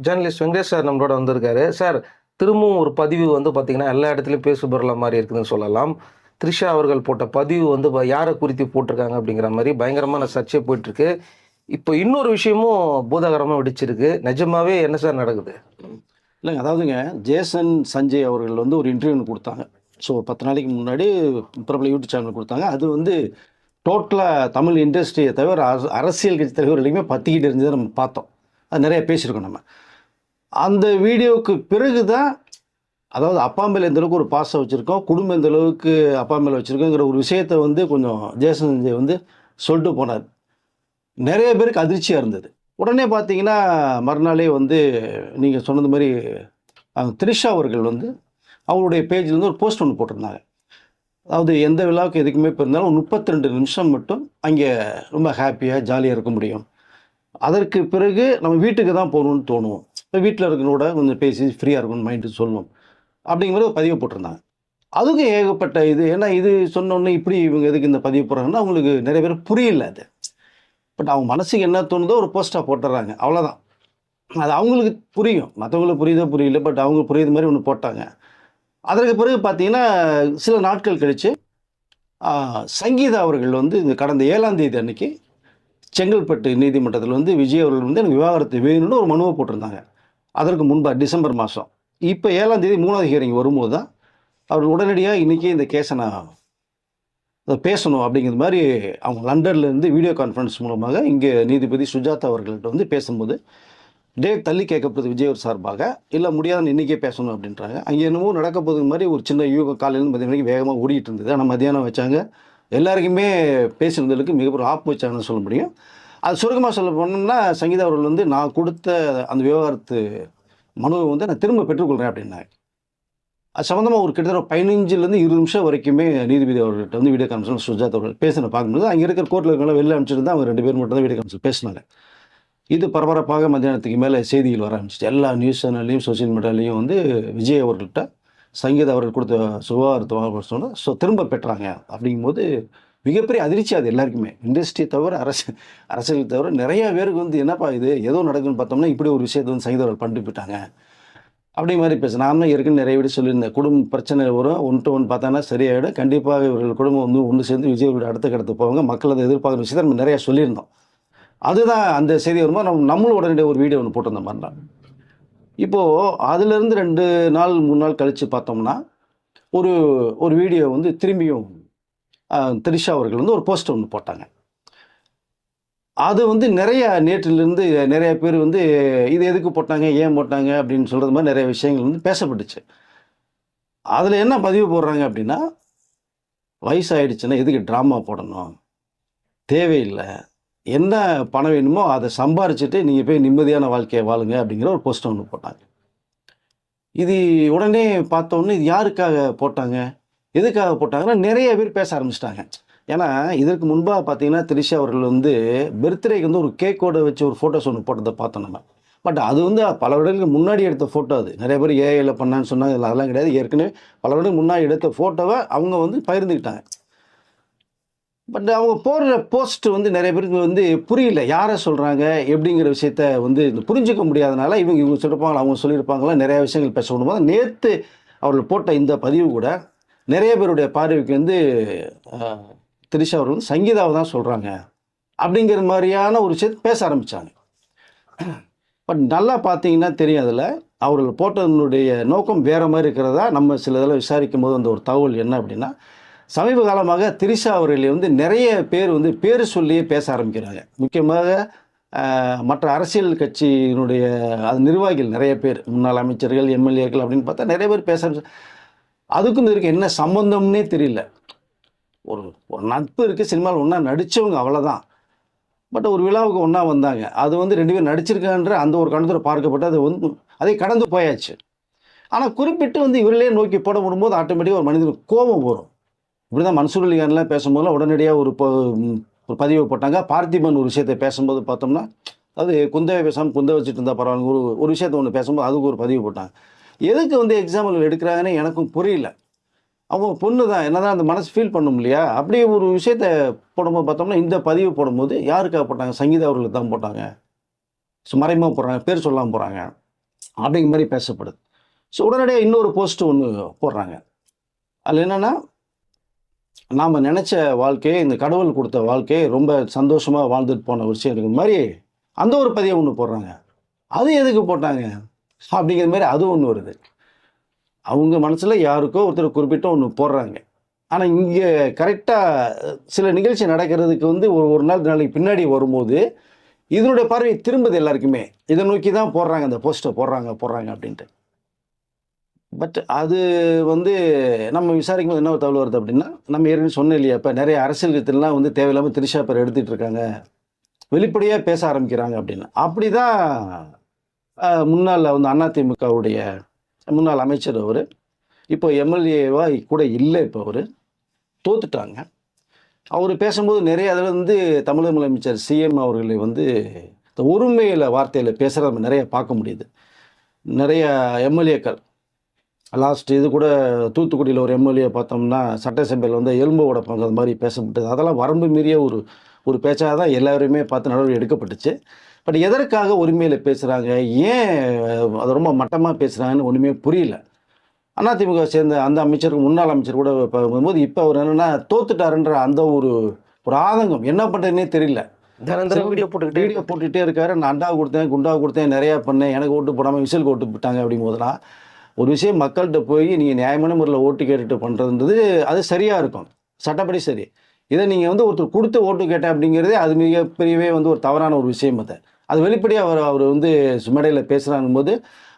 Journalist Venkatesh sir நம்மளோட வந்திருக்காரு. Sir, திரும்பவும் ஒரு பதிவு வந்து பார்த்தீங்கன்னா, எல்லா இடத்துலயும் பேசுபொருளா மாறி இருக்குதுன்னு சொல்லலாம். த்ரிஷா அவர்கள் போட்ட பதிவு வந்து யார குறித்து போட்டிருக்காங்க அப்படிங்கிற மாரி பயங்கரமான சர்ச்சை போயிட்டுருக்கு. இப்போ இன்னொரு விஷயமும் பூதாகரமா வெடிச்சிருக்கு. நிஜமாவே என்ன சார் நடக்குது? இல்லைங்க, அதாவதுங்க, ஜேசன் சஞ்சய் அவர்கள் வந்து ஒரு இன்டர்வியூ ஒன்று கொடுத்தாங்க. ஸோ 10 நாளைக்கு முன்னாடி பிரபல யூடியூப் சேனல் கொடுத்தாங்க. அது வந்து டோட்டலாக தமிழ் இண்டஸ்ட்ரியை தவிர அரசியல் கட்சி தலைவர் வரைக்குமே பற்றிக்கிட்டு இருந்ததை நம்ம பார்த்தோம். அது நிறைய பேசியிருக்கோம் நம்ம. அந்த வீடியோவுக்கு பிறகு தான், அதாவது அப்பா மேலே எந்த அளவுக்கு ஒரு பாசம் வச்சுருக்கோம், குடும்பம் எந்த அளவுக்கு அப்பா மேலே வச்சுருக்கோங்கிற ஒரு விஷயத்தை வந்து கொஞ்சம் ஜேசன் சஞ்சய் வந்து சொல்லிட்டு போனார். நிறைய பேருக்கு அதிர்ச்சியாக இருந்தது. உடனே பார்த்தீங்கன்னா மறுநாளே வந்து நீங்கள் சொன்னது மாதிரி த்ரிஷா அவர்கள் வந்து அவங்களுடைய பேஜில் வந்து ஒரு போஸ்ட் ஒன்று போட்டிருந்தாங்க. அதாவது எந்த விழாவுக்கு எதுக்குமே போயிருந்தாலும் 32 நிமிஷம் மட்டும் அங்கே ரொம்ப ஹாப்பியாக ஜாலியாக இருக்க முடியும். அதற்கு பிறகு நம்ம வீட்டுக்கு தான் போகணுன்னு தோணும். இப்போ வீட்டில் இருக்கிறோட கொஞ்சம் பேசி ஃப்ரீயாக இருக்கணும்னு மைண்டு சொல்லணும் அப்படிங்கிற ஒரு பதிவு போட்டிருந்தாங்க. அதுக்கும் ஏகப்பட்ட இது, ஏன்னா இது சொன்னோன்னே இப்படி இவங்க எதுக்கு இந்த பதிவு போடுறாங்கன்னா அவங்களுக்கு நிறைய பேர் புரியல அது. பட் அவங்க மனசுக்கு என்ன தோணுதோ ஒரு போஸ்ட்டாக போட்டுடுறாங்க, அவ்வளோதான். அது அவங்களுக்கு புரியும், மற்றவங்களுக்கு புரியுதோ புரியல, பட் அவங்க புரியுது மாதிரி ஒன்று போட்டாங்க. அதற்கு பிறகு பார்த்தீங்கன்னா சில நாட்கள் கழித்து சங்கீதா அவர்கள் வந்து இந்த கடந்த 7ஆம் தேதி அன்னைக்கு செங்கல்பட்டு நீதிமன்றத்தில் வந்து விஜய் அவர்கள் வந்து எனக்கு விவாகரத்து வேணும்னு ஒரு மனுவை போட்டிருந்தாங்க. அதற்கு முன்பாக டிசம்பர் மாதம். இப்போ 7ஆம் தேதி 3வது ஹியரிங் வரும்போது தான் அவர் உடனடியாக இன்றைக்கி இந்த கேஸை நான் பேசணும் அப்படிங்கிற மாதிரி அவங்க லண்டன்லேருந்து வீடியோ கான்ஃபரன்ஸ் மூலமாக இங்கே நீதிபதி சுஜாதா அவர்கள்ட்ட வந்து பேசும்போது டேட் தள்ளி கேட்கப்படுது விஜய் சார்பாக. இல்லை, முடியாதுன்னு இன்றைக்கே பேசணும் அப்படின்றாங்க. அங்கே என்னமோ நடக்க போகுது மாதிரி ஒரு சின்ன யூகம் காலையிலேருந்து 10 மணிக்கு வேகமாக ஓடிட்டு இருந்தது. ஆனால் மத்தியானம் வச்சாங்க. எல்லாருக்குமே பேசுனதுக்கு மிகப்பெரிய ஆப்பு வச்சாங்கன்னு சொல்ல முடியும். அது சுருக்கமாக சொல்ல போனோம்னா, சங்கீதா அவர்கள் வந்து நான் கொடுத்த அந்த விவகாரத்து மனுவை வந்து நான் திரும்ப பெற்றுக்கொள்கிறேன் அப்படின்னாங்க. அது சம்மந்தமாக ஒரு கிட்டத்தட்ட 15லேருந்து 20 நிமிஷம் வரைக்குமே நீதிபதி அவர்கிட்ட வந்து வீடியோ கான்ஃபரன்ஸ் சுஜாதா அவர்கள் பேசின பார்க்கும்போது அங்கே இருக்கிற கோர்ட்டில் இருக்கிறவங்க வெளில அனுப்பிச்சிட்டு தான் அவங்க 2 பேர் மட்டும் தான் வீடியோ கான்ஃபரன்ஸ் பேசினாங்க. இது பரபரப்பாக மத்தியானத்துக்கு மேலே செய்திகள் வர ஆரம்பிச்சிட்டு எல்லா நியூஸ் சேனல்லையும் சோசியல் மீடியாலையும் வந்து விஜய் அவர்கள்ட்ட சங்கீதா அவர்கள் கொடுத்த சுகாதாரத்தை சொன்னால் திரும்ப பெற்றாங்க. அப்படிங்கும்போது மிகப்பெரிய அதிர்ச்சி அது எல்லாருக்குமே, இண்டஸ்ட்ரியை தவிர அரசியல் தவிர நிறைய பேருக்கு வந்து என்னப்பா இது ஏதோ நடக்குன்னு பார்த்தோம்னா இப்படி ஒரு விஷயத்தை வந்து சங்கீதா அவர்கள் பண்ணிட்டு போயிட்டாங்க அப்படி மாதிரி பேச. நான் தான் ஏற்கனவே நிறைய வீடு சொல்லியிருந்தேன், குடும்ப பிரச்சனை வரும், 1 to 1 பார்த்தானா சரியாயிடும், கண்டிப்பாக இவர்கள் குடும்பம் வந்து ஒன்று சேர்ந்து விஜய் அடுத்த கடத்து போவாங்க, மக்கள் அதை எதிர்பார்க்குற விஷயத்தை நம்ம நிறையா சொல்லியிருந்தோம். அதுதான் அந்த செய்தி வரும்போது நம்மளும் உடனடியாக ஒரு வீடியோ ஒன்று போட்டிருந்த மாதிரி தான். இப்போது அதுலேருந்து 2 நாள் 3 நாள் கழித்து பார்த்தோம்னா ஒரு வீடியோ வந்து திரும்பியும் த்ரிஷா அவர்கள் வந்து ஒரு போஸ்ட் ஒன்று போட்டாங்க. அது வந்து நிறைய நேற்றிலிருந்து நிறைய பேர் வந்து இது எதுக்கு போட்டாங்க, ஏன் போட்டாங்க அப்படின்னு சொல்கிறது மாதிரி நிறைய விஷயங்கள் வந்து பேசப்பட்டுச்சு. அதில் என்ன பதிவு போடுறாங்க அப்படின்னா, வயசாகிடுச்சுன்னா எதுக்கு ட்ராமா போடணும், தேவையில்லை, என்ன பணம் வேணுமோ அதை சம்பாரிச்சுட்டு நீங்கள் போய் நிம்மதியான வாழ்க்கையை வாழுங்க அப்படிங்கிற ஒரு போஸ்ட் ஒன்று போட்டாங்க. இது உடனே பார்த்தோன்னே இது யாருக்காக போட்டாங்க, எதுக்காக போட்டாங்கன்னா நிறைய பேர் பேச ஆரம்பிச்சிட்டாங்க. ஏன்னா இதற்கு முன்பாக பார்த்தீங்கன்னா த்ரிஷா அவர்கள் வந்து பர்த்டேக்கு வந்து ஒரு கேக்கோட வச்சு ஒரு ஃபோட்டோஸ் ஒன்று போட்டதை பார்த்தோம் நம்ம. பட் அது வந்து பல வருடங்களுக்கு முன்னாடி எடுத்த ஃபோட்டோ. அது நிறைய பேர் ஏஐயில் பண்ணான்னு சொன்னாங்க, அதெல்லாம் கிடையாது. ஏற்கனவே பல வருடங்களுக்கு முன்னாடி எடுத்த ஃபோட்டோவை அவங்க வந்து பகிர்ந்துக்கிட்டாங்க. பட் அவங்க போடுற போஸ்ட் வந்து நிறைய பேருக்கு வந்து புரியல, யாரை சொல்கிறாங்க எப்படிங்கிற விஷயத்த வந்து புரிஞ்சிக்க முடியாதனால இவங்க சொல்லியிருப்பாங்களா அவங்க சொல்லியிருப்பாங்களா நிறைய விஷயங்கள் பேச விடும்போது நேற்று அவர்கள் போட்ட இந்த பதிவு கூட நிறைய பேருடைய பார்வைக்கு வந்து த்ரிஷா அவர்கள் வந்து சங்கீதாவை தான் சொல்கிறாங்க அப்படிங்கிற மாதிரியான ஒரு விஷயத்தை பேச ஆரம்பித்தாங்க. பட் நல்லா பார்த்தீங்கன்னா தெரியும், அதில் அவர்கள் போட்டதனுடைய நோக்கம் வேறு மாதிரி இருக்கிறதா நம்ம சில இதெல்லாம் விசாரிக்கும் போது அந்த ஒரு தகவல் என்ன அப்படின்னா, சமீப காலமாக த்ரிஷா அவர்களை வந்து நிறைய பேர் வந்து பேர் சொல்லியே பேச ஆரம்பிக்கிறாங்க. முக்கியமாக மற்ற அரசியல் கட்சியினுடைய அது நிர்வாகிகள் நிறைய பேர், முன்னாள் அமைச்சர்கள், எம்எல்ஏக்கள் அப்படின்னு பார்த்தா நிறைய பேர் பேச ஆரம்பிச்சு. அதுக்கும் இதற்கு என்ன சம்பந்தம்னே தெரியல. ஒரு நட்பு இருக்குது, சினிமாவில் ஒன்றா நடித்தவங்க அவ்வளோதான். பட் ஒரு விழாவுக்கு ஒன்றா வந்தாங்க, அது வந்து 2 பேர் நடிச்சிருக்கான்ற அந்த ஒரு கணத்தில் பார்க்கப்பட்டு அது வந்து அதை கடந்து போயாச்சு. ஆனால் குறிப்பிட்டு வந்து இவர்களே நோக்கி போட விடும்போது ஆட்டோமேட்டிக்காக ஒரு மனிதனுக்கு கோபம் வரும். இப்படி தான் மன்சூர் அலிகான்லாம் பேசும்போதெல்லாம் உடனடியாக ஒரு பதிவை போட்டாங்க. பார்த்திபன் ஒரு விஷயத்தை பேசும்போது பார்த்தோம்னா, அதாவது குந்தவை பேசாமல் குந்தை வச்சுட்டு இருந்தால் பரவாயில்ல, ஒரு விஷயத்தை ஒன்று பேசும்போது அதுக்கு ஒரு பதிவு போட்டாங்க. எதுக்கு வந்து எக்ஸாம்பிள் எடுக்கிறாங்கன்னு எனக்கும் புரியல. அவங்க பொண்ணு தான், என்ன தான் அந்த மனசு ஃபீல் பண்ணும் இல்லையா? அப்படியே ஒரு விஷயத்தை போடும்போது பார்த்தோம்னா இந்த பதிவு போடும்போது யாருக்காக போட்டாங்க, சங்கீதா அவர்களுக்கு தான் போட்டாங்க. மறைமுகமாக போடுறாங்க, பேர் சொல்லாமல் போகிறாங்க. அப்படிங்கிற மாதிரி பேசப்படுது. ஸோ உடனடியாக இன்னொரு போஸ்ட் ஒன்று போடுறாங்க. அதில் என்னென்னா, நாம் நினச்ச வாழ்க்கையை, இந்த கடவுள் கொடுத்த வாழ்க்கையை ரொம்ப சந்தோஷமாக வாழ்ந்துட்டு போன விஷயம் இருக்கிற மாதிரி அந்த ஒரு பதிவை ஒன்று போடுறாங்க. அது எதுக்கு போட்டாங்க அப்படிங்கிற மாதிரி அது ஒன்று வருது. அவங்க மனசில் யாருக்கோ ஒருத்தர் குறிப்பிட்ட ஒன்று போடுறாங்க. ஆனால் இங்கே கரெக்டாக சில நிகழ்ச்சி நடக்கிறதுக்கு வந்து ஒரு நாளைக்கு பின்னாடி வரும்போது இதனுடைய பார்வை திரும்புது எல்லாருக்குமே. இதை நோக்கி தான் போடுறாங்க, அந்த போஸ்ட்டை போடுறாங்க அப்படின்ட்டு. பட் அது வந்து நம்ம விசாரிக்கும் போது என்ன ஒரு தகவல் வருது அப்படின்னா, நம்ம ஏற்கனவே சொன்னோம் இல்லையா, இப்போ நிறைய அரசியல் கட்சிலாம் வந்து தேவையில்லாமல் திரிஷா பேர் எடுத்துகிட்டு இருக்காங்க, வெளிப்படையாக பேச ஆரம்பிக்கிறாங்க அப்படின்னு. அப்படி தான் முன்னாள் வந்து அதிமுகவுடைய முன்னாள் அமைச்சர் அவர், இப்போ எம்எல்ஏவா கூட இல்லை, இப்போ அவர் தோத்துட்டாங்க. அவர் பேசும்போது நிறைய அதில் வந்து தமிழக முதலமைச்சர் சிஎம் அவர்களை வந்து இந்த ஒருமையில் வார்த்தையில் பேசுகிறத நம்ம நிறைய பார்க்க முடியுது. நிறைய எம்எல்ஏக்கள் லாஸ்ட் இது கூட தூத்துக்குடியில் ஒரு எம்எல்ஏ பார்த்தோம்னா சட்டசபையில் வந்து எலும்பு உடைப்பாங்க அது மாதிரி பேசப்பட்டது. அதெல்லாம் வரம்பு மீறிய ஒரு பேச்சாக தான் எல்லாருமே பார்த்து நடவடிக்கை எடுக்கப்பட்டுச்சு. பட் எதற்காக உரிமையில் பேசுகிறாங்க, ஏன் அது ரொம்ப மட்டமாக பேசுகிறாங்கன்னு ஒன்றுமே புரியல. அதிமுக சேர்ந்த அந்த அமைச்சருக்கு முன்னாள் அமைச்சர் கூட போகும்போது இப்போ அவர் என்னென்னா தோத்துட்டாருன்ற அந்த ஒரு ஆதங்கம் என்ன பண்ணுறதுனே தெரியல. தினம் வீடியோ போட்டுக்கிட்டே இருக்காரு. நான் அண்டா கொடுத்தேன், குண்டா கொடுத்தேன், நிறையா பண்ணேன், எனக்கு ஓட்டு போடாமல் விசிலுக்கு ஓட்டு போட்டாங்க அப்படிங்கும்போதுலாம் ஒரு விஷயம் மக்கள்கிட்ட போய் நீங்கள் நியாயமான முறையில் ஓட்டு கேட்டுட்டு பண்ணுறதுன்றது அது சரியாக இருக்கும், சட்டப்படி சரி. இதை நீங்கள் வந்து ஒருத்தர் கொடுத்து ஓட்டு கேட்டேன் அப்படிங்கிறதே அது மிகப்பெரியவே வந்து ஒரு தவறான ஒரு விஷயம். அது வெளிப்படையாக அவர் வந்து மேடையில் பேசுகிறாங்கும் போது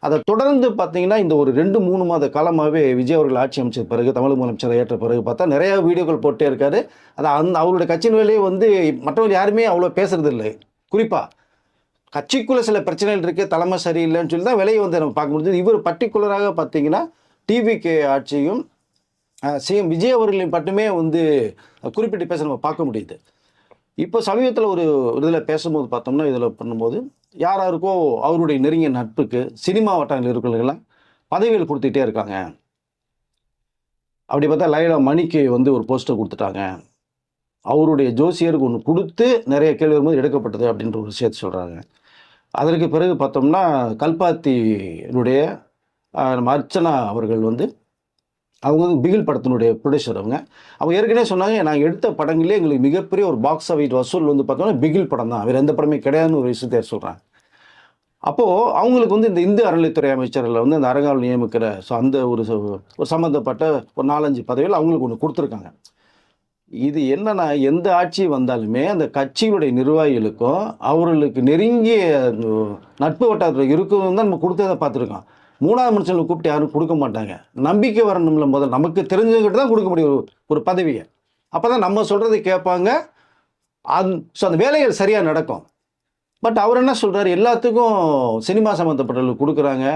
அதை தொடர்ந்து பார்த்தீங்கன்னா இந்த ஒரு 2-3 மாத காலமாகவே விஜய் அவர்கள் ஆட்சி அமைச்ச பிறகு, தமிழக முதலமைச்சரை ஏற்ற பிறகு பார்த்தா நிறையா வீடியோக்கள் போட்டே இருக்காரு. அது அவருடைய கட்சியின் வேலையே வந்து மற்றவர்கள் யாருமே அவ்வளோ பேசுறது இல்லை. குறிப்பாக கட்சிக்குள்ளே சில பிரச்சனைகள் இருக்குது, தலைமை சரியில்லைன்னு சொல்லி தான் விலையை வந்து நம்ம பார்க்க முடியுது. இவர் பர்டிகுலராக பார்த்தீங்கன்னா டிவிகே ஆட்சியும் சிஎம் விஜய் அவர்களையும் மட்டுமே வந்து குறிப்பிட்டு பேச நம்ம பார்க்க முடியுது. இப்போ சமீபத்தில் ஒரு இதில் பேசும்போது பார்த்தோம்னா, இதில் பண்ணும்போது யாருக்கோ அவருடைய நெருங்கிய நட்புக்கு சினிமா வட்டாரங்கள் இருக்கிறவங்களாம் பதவிகள் கொடுத்துட்டே இருக்காங்க. அப்படி பார்த்தா லைலா மணிக்கு வந்து ஒரு போஸ்டர் கொடுத்துட்டாங்க, அவருடைய ஜோசியருக்கு ஒன்று கொடுத்து நிறைய கேள்வி வரும்போது எடுக்கப்பட்டது அப்படின்ற ஒரு விஷயத்தை சொல்கிறாங்க. அதற்கு பிறகு பார்த்தோம்னா கல்பாத்தினுடைய நம்ம அர்ச்சனா அவர்கள் வந்து அவங்க வந்து பிகில் படத்தினுடைய ப்ரொடியூசர். அவங்க ஏற்கனவே சொன்னாங்க, நாங்கள் எடுத்த படங்களே எங்களுக்கு மிகப்பெரிய ஒரு பாக்ஸ் ஆஃபீஸ் வசூல் வந்து பார்த்தோம்னா பிகில் படம் தான், வேறு எந்த படமே கிடையாதுன்னு ஒரு விஷயத்தை சொல்கிறாங்க. அப்போது அவங்களுக்கு வந்து இந்த இந்து அறநிலைத்துறை அமைச்சரில் வந்து அந்த அரங்காவல் நியமிக்கிற அந்த ஒரு சம்மந்தப்பட்ட ஒரு 4-5 பதவிகள் அவங்களுக்கு ஒன்று கொடுத்துருக்காங்க. இது என்னன்னா, எந்த ஆட்சி வந்தாலுமே அந்த கட்சியுடைய நிர்வாகிகளுக்கும் அவர்களுக்கு நெருங்கிய நட்பு வட்டாரத்தில் இருக்கணும் தான் நம்ம கொடுத்ததை பார்த்துருக்கோம். 3வது மனுஷங்களை கூப்பிட்டு யாரும் கொடுக்க மாட்டாங்க. நம்பிக்கை வரணும்ல, முதல்ல நமக்கு தெரிஞ்சவங்கிட்ட தான் கொடுக்க முடியும் ஒரு பதவியை. அப்போ தான் நம்ம சொல்கிறத கேட்பாங்க, அந்த வேலைகள் சரியாக நடக்கும். பட் அவர் என்ன சொல்கிறார், எல்லாத்துக்கும் சினிமா சம்மந்தப்பட்டவர்களுக்கு கொடுக்குறாங்க.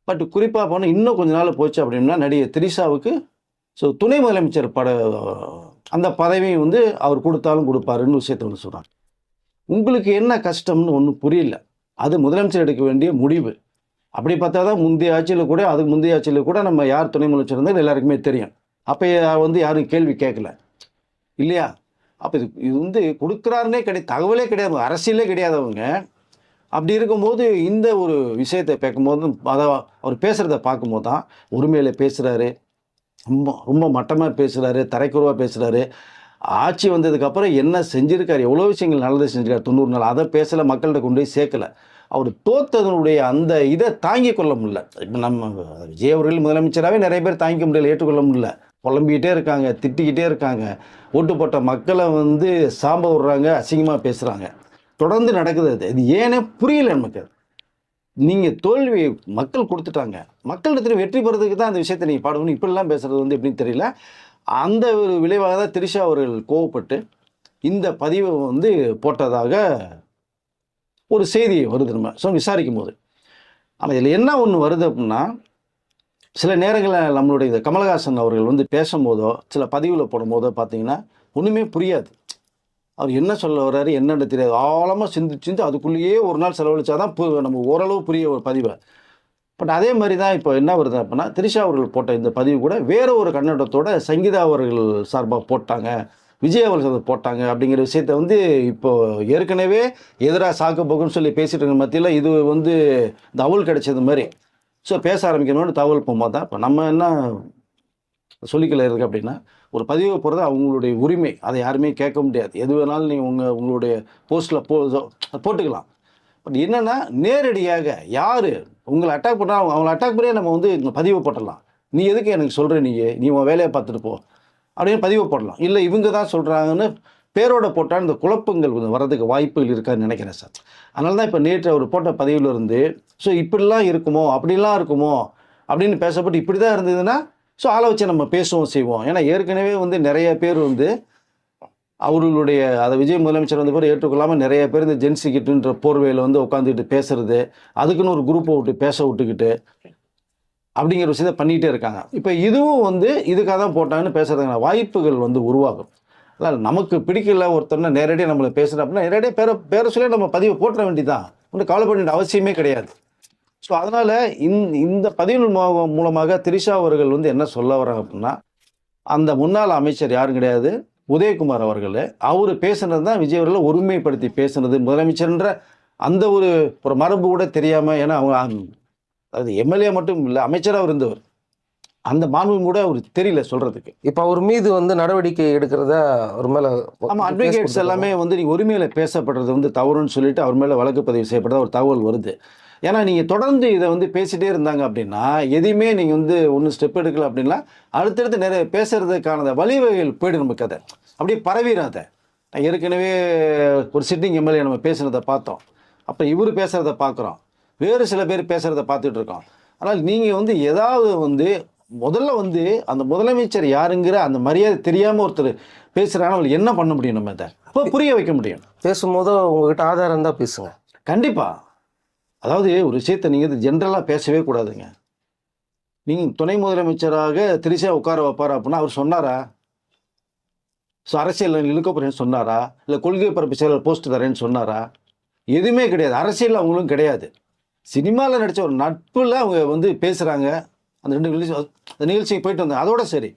பட் குறிப்பாக போனால் இன்னும் கொஞ்ச நாள் போச்சு அப்படின்னா நடிகை திரிஷாவுக்கு துணை முதலமைச்சர் அந்த பதவியும் வந்து அவர் கொடுத்தாலும் கொடுப்பாருன்னு விஷயத்தை ஒன்று சொல்கிறாங்க. உங்களுக்கு என்ன கஷ்டம்னு ஒன்றும் புரியல. அது முதலமைச்சர் எடுக்க வேண்டிய முடிவு. அப்படி பார்த்தா தான் முந்தைய ஆட்சியில் கூட, அதுக்கு முந்தைய ஆட்சியில் கூட நம்ம யார் துணை முதலமைச்சர் இருந்தால் எல்லாருக்குமே தெரியும். அப்போ வந்து யாரும் கேள்வி கேட்கல இல்லையா? அப்போ இது வந்து கொடுக்குறாருன்னே கிடையாது, தகவலே கிடையாது, அரசியலே கிடையாது அவங்க. அப்படி இருக்கும்போது இந்த ஒரு விஷயத்தை கேட்கும்போது அவர் பேசுகிறத பார்க்கும்போது தான் உரிமையில் பேசுகிறாரு, ரொம்ப மட்டமாக பேசுகிறாரு, தரைக்குறவாக பேசுகிறாரு. ஆட்சி வந்ததுக்கப்புறம் என்ன செஞ்சுருக்காரு, எவ்வளோ விஷயங்கள் நல்லது செஞ்சுருக்காரு 90 நாள், அதை பேசலை, மக்கள்கிட்ட கொண்டு போய் சேர்க்கலை. அவர் தோத்ததனுடைய அந்த இதை தாங்கிக் கொள்ள முடியல. இப்போ நம்ம விஜய் அவர்கள் முதலமைச்சராகவே நிறைய பேர் தாங்கிக்க முடியல, ஏற்றுக்கொள்ள முடியல. புலம்பிக்கிட்டே இருக்காங்க, திட்டிக்கிட்டே இருக்காங்க, ஓட்டு போட்ட மக்களை வந்து சாம்ப விடுறாங்க, அசிங்கமாக பேசுகிறாங்க. தொடர்ந்து நடக்குது. இது ஏனே புரியல நமக்கு. நீங்கள் தோல்வி மக்கள் கொடுத்துட்டாங்க, மக்களிடத்தில் வெற்றி பெறதுக்கு தான் அந்த விஷயத்தை நீங்கள் பாடணும். இப்படிலாம் பேசுகிறது வந்து எப்படின்னு தெரியல. அந்த ஒரு விளைவாக தான் திரிஷா அவர்கள் கோவப்பட்டு இந்த பதிவை வந்து போட்டதாக ஒரு செய்தி வருது நம்ம விசாரிக்கும் போது. ஆனால் இதில் என்ன ஒன்று வருது அப்படின்னா, சில நேரங்களில் நம்மளுடைய இந்த கமலஹாசன் அவர்கள் வந்து பேசும்போதோ சில பதிவில் போடும்போதோ பார்த்தீங்கன்னா ஒன்றுமே புரியாது. அவர் என்ன சொல்ல வர்றாரு என்னன்னு தெரியாது, ஆழமாக சிந்திச்சு அதுக்குள்ளேயே ஒரு நாள் செலவழிச்சா தான் நம்ம ஓரளவு புரிய ஒரு பதிவை. பட் அதே மாதிரி தான் இப்போ என்ன வருது அப்படின்னா, திரிஷா அவர்கள் போட்ட இந்த பதிவு கூட வேறு ஒரு கண்ணோட்டத்தோட சங்கீதா அவர்கள் சார்பாக போட்டாங்க, விஜய் அவர்கள் அதை போட்டாங்க அப்படிங்கிற விஷயத்த வந்து இப்போ ஏற்கனவே எதிராக சாக்கு போக்குன்னு சொல்லி பேசிட்டு இருக்க மத்தியில் இது வந்து தகவல் கிடைச்சது மாதிரி ஸோ பேச ஆரம்பிக்கணும்னு தகவல் போகும்போது தான் இப்போ நம்ம என்ன சொல்லிக்கல இருக்கு அப்படின்னா ஒரு பதிவு போகிறது அவங்களுடைய உரிமை, அதை யாருமே கேட்க முடியாது. எது வேணாலும் நீங்கள் உங்களுடைய போஸ்ட்டில் போட்டுக்கலாம். பட் என்னென்னா நேரடியாக யார் உங்களை அட்டாக் பண்ணால் அவங்கள அட்டாக் பண்ணியே நம்ம வந்து பதிவு போட்டுடலாம். நீ எதுக்கு எனக்கு சொல்கிற, நீ உன் வேலையை பார்த்துட்டு போ அப்படின்னு பதிவு போடலாம். இல்லை இவங்க தான் சொல்கிறாங்கன்னு பேரோட போட்டால் இந்த குழப்பங்கள் கொஞ்சம் வரதுக்கு வாய்ப்புகள் இருக்கான்னு நினைக்கிறேன் சார். அதனால தான் இப்போ நேற்று அவர் போட்ட பதிவில் இருந்து ஸோ இப்படிலாம் இருக்குமோ அப்படிலாம் இருக்குமோ அப்படின்னு பேசப்பட்டு இப்படி தான் இருந்ததுன்னா ஸோ ஆளை வச்சு நம்ம பேசுவோம் செய்வோம். ஏன்னா ஏற்கனவே வந்து நிறைய பேர் வந்து அவர்களுடைய அதை விஜய் முதலமைச்சர் வந்து பேர் ஏற்றுக்கொள்ளாமல் நிறைய பேர் இந்த ஜென்சி கிட்டுன்ற போர்வையில் வந்து உட்காந்துக்கிட்டு பேசுறது, அதுக்குன்னு ஒரு குரூப்பை விட்டு பேச விட்டுக்கிட்டு அப்படிங்கிற விஷயத்தை பண்ணிகிட்டே இருக்காங்க. இப்போ இதுவும் வந்து இதுக்காக தான் போட்டாங்கன்னு பேசுறதுக்கான வாய்ப்புகள் வந்து உருவாகும். அதாவது நமக்கு பிடிக்கல ஒருத்தர்னா நேரடியாக நம்மளை பேசுகிறோம் அப்படின்னா நேரடியாக பேர சொல்லி நம்ம பதிவை போட்டுற வேண்டியதான், ஒன்றும் கவலைப்பட வேண்டிய அவசியமே கிடையாது. ஸோ அதனால் இந்த பதிவின் மூலமாக திரிஷா அவர்கள் வந்து என்ன சொல்ல வராங்க அப்படின்னா, அந்த முன்னாள் அமைச்சர் யாரும் கிடையாது உதயகுமார் அவர்கள், அவர் பேசுனது தான் விஜய் அவர்களை ஒருமைப்படுத்தி பேசுனது. முதலமைச்சர்ன்ற அந்த ஒரு மரபு கூட தெரியாமல், ஏன்னா அவங்க அது எம்எல்ஏ மட்டும் இல்லை அமைச்சராக இருந்தவர், அந்த மாண்பு கூட அவருக்கு தெரியல சொல்கிறதுக்கு. இப்போ அவர் மீது வந்து நடவடிக்கை எடுக்கிறதா அவர் மேலே ஆமாம் அட்வொகேட்ஸ் எல்லாமே வந்து நீங்கள் உரிமையில் பேசப்படுறது வந்து தவறுன்னு சொல்லிட்டு அவர் மேலே வழக்கு பதிவு செய்யப்பட்டதா ஒரு தகவல் வருது. ஏன்னா நீங்கள் தொடர்ந்து இதை வந்து பேசிகிட்டே இருந்தாங்க அப்படின்னா எதையுமே நீங்கள் வந்து ஒன்றும் ஸ்டெப் எடுக்கல அப்படின்னா அடுத்தடுத்து நிறைய பேசுறதுக்கான வழிவகைகள் போய்டு நம்ம கதை அப்படியே பரவிடாத. ஏற்கனவே ஒரு சிட்டிங் எம்எல்ஏ நம்ம பேசுகிறத பார்த்தோம், அப்போ இவர் பேசுகிறத பார்க்குறோம், வேறு சில பேர் பேசுகிறத பார்த்துட்டு இருக்கோம். ஆனால் நீங்கள் வந்து ஏதாவது வந்து முதல்ல வந்து அந்த முதலமைச்சர் யாருங்கிற அந்த மரியாதை தெரியாமல் ஒருத்தர் பேசுகிறாங்க, அவங்களுக்கு என்ன பண்ண முடியும்? நம்ம இதை அப்போ புரிய வைக்க முடியும். பேசும்போது உங்ககிட்ட ஆதாரம் தான் பேசுங்க. கண்டிப்பாக. அதாவது ஒரு விஷயத்தை நீங்கள் இது ஜென்ரலாக பேசவே கூடாதுங்க. நீங்கள் துணை முதலமைச்சராக திரிஷா உட்கார வைப்பார் அப்படின்னா அவர் சொன்னாரா? ஸோ அரசியல் இழுக்க போகிறேன்னு சொன்னாரா? இல்லை கொள்கை பரப்பு செயலர் போஸ்ட் தரேன்னு சொன்னாரா? எதுவுமே கிடையாது. அரசியல் அவங்களும் கிடையாது. சினிமாவில் நடித்த ஒரு நட்பில் அவங்க வந்து பேசுகிறாங்க. அந்த அந்த நிகழ்ச்சிக்கு போயிட்டு வந்தாங்க, அதோட சரி.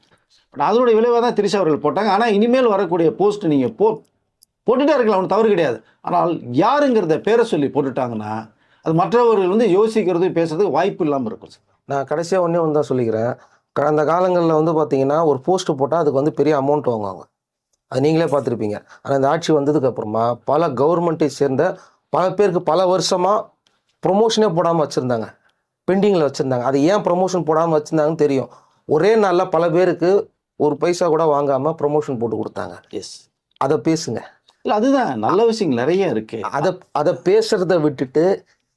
பட் அதோடைய விளைவாக தான் திரிஷா அவர்கள் போட்டாங்க. ஆனால் இனிமேல் வரக்கூடிய போஸ்ட் நீங்கள் போட்டுகிட்டே இருக்கலாம், ஒன்றும் தவறு கிடையாது. ஆனால் யாருங்கிறத பேரை சொல்லி போட்டுட்டாங்கன்னா அது மற்றவர்கள் வந்து யோசிக்கிறது பேசுறதுக்கு வாய்ப்பு இல்லாமல் இருக்கும். நான் கடைசியாக ஒன்றே ஒன்று தான் சொல்லிக்கிறேன். கடந்த காலங்களில் வந்து பார்த்தீங்கன்னா ஒரு போஸ்ட்டு போட்டால் அதுக்கு வந்து பெரிய அமௌண்ட் வாங்குவாங்க, அது நீங்களே பார்த்துருப்பீங்க. ஆனால் இந்த ஆட்சி வந்ததுக்கப்புறமா பல கவர்மெண்ட்டை சேர்ந்த பல பேருக்கு பல வருஷமாக ப்ரொமோஷனே போடாமல் வச்சுருந்தாங்க, பெண்டிங்கில் வச்சுருந்தாங்க. அது ஏன் ப்ரொமோஷன் போடாமல் வச்சுருந்தாங்கன்னு தெரியும். ஒரே நாளில் பல பேருக்கு ஒரு பைசா கூட வாங்காமல் ப்ரொமோஷன் போட்டு கொடுத்தாங்க. எஸ், அதை பேசுங்க. இல்லை அதுதான் நல்ல விஷயங்கள் நிறைய இருக்குது. அதை பேசுகிறத விட்டுட்டு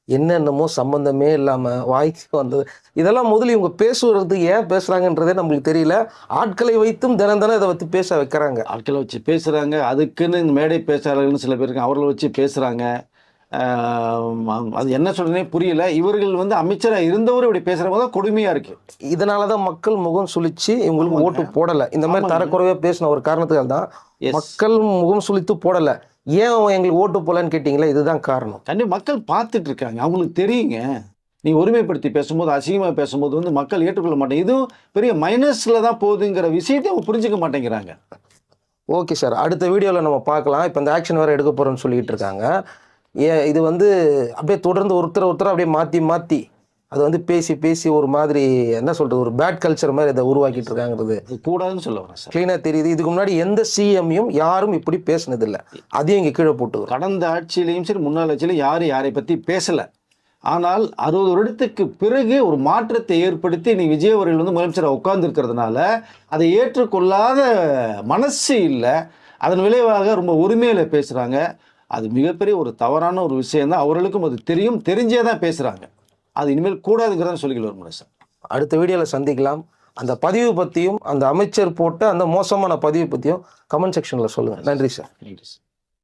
என்னென்னமோ சம்மந்தமே இல்லாமல் வாய்க்கு வந்தது இதெல்லாம் முதல்ல இவங்க பேசுறது ஏன் பேசுகிறாங்கன்றதே நம்மளுக்கு தெரியல. ஆட்களை வைத்தும் தினம் இதை வச்சு பேச வைக்கிறாங்க. ஆட்களை வச்சு பேசுகிறாங்க, அதுக்குன்னு இந்த மேடை பேச்சாளர்கள்னு சில பேருக்கு அவர்களை வச்சு பேசுகிறாங்க. அது என்ன சொல்றதுனே புரியல. இவர்கள் வந்து அமைச்சராக இருந்தவரும் இப்படி பேசுகிறவங்க தான் கொடுமையாக இருக்குது. இதனால தான் மக்கள் முகம் சுழிச்சு இவங்களுக்கு ஓட்டு போடலை. இந்த மாதிரி தரக்குறைவாக பேசின ஒரு காரணத்துக்காக தான் மக்கள் முகம் சுழித்து போடலை. ஏன் எங்களுக்கு ஓட்டு போடலன்னு கேட்டிங்களா? இதுதான் காரணம். கண்டிப்பாக மக்கள் பார்த்துட்டு இருக்காங்க, அவங்களுக்கு தெரியுங்க. நீ ஒருமைப்படுத்தி பேசும்போது அசிங்கமாக பேசும்போது வந்து மக்கள் ஏற்றுக்கொள்ள மாட்டேங்க. இதுவும் பெரிய மைனஸில் தான் போகுதுங்கிற விஷயத்தை அவங்க புரிஞ்சுக்க மாட்டேங்கிறாங்க. ஓகே சார், அடுத்த வீடியோவில் நம்ம பார்க்கலாம். இப்போ இந்த ஆக்ஷன் வேறு எடுக்க போகிறோன்னு சொல்லிட்டு இருக்காங்க. இது வந்து அப்படியே தொடர்ந்து ஒருத்தர் அப்படியே மாற்றி அது வந்து பேசி ஒரு மாதிரி என்ன சொல்கிறது, ஒரு பேட் கல்ச்சர் மாதிரி இதை உருவாக்கிட்டு இருக்காங்கிறது கூடாதுன்னு சொல்ல வரேன் சார். க்ளீனாக தெரியுது. இதுக்கு முன்னாடி எந்த சிஎம்யும் யாரும் இப்படி பேசினதில்லை, அதையும் இங்கே கீழே போட்டு. கடந்த ஆட்சியிலையும் சரி முன்னாள் ஆட்சியிலையும் யாரை பற்றி பேசலை. ஆனால் 60 வருடத்துக்கு பிறகு ஒரு மாற்றத்தை ஏற்படுத்தி நீ விஜய் அவர்கள் வந்து முதலமைச்சராக உட்கார்ந்துருக்கிறதுனால அதை ஏற்றுக்கொள்ளாத மனசு இல்லை. அதன் விளைவாக ரொம்ப உரிமையில் பேசுகிறாங்க. அது மிகப்பெரிய ஒரு தவறான ஒரு விஷயம்தான். அவர்களுக்கும் அது தெரியும், தெரிஞ்சே தான் பேசுகிறாங்க. அது இனிமேல் கூடாதுங்கிறத சொல்லிக்கல வருமானம் சார். அடுத்த வீடியோவில் சந்திக்கலாம். அந்த பதிவு பற்றியும் அந்த அமைச்சர் போட்ட அந்த மோசமான பதிவு பற்றியும் கமெண்ட் செக்ஷனில் சொல்லுங்கள். நன்றி சார். நன்றி சார்.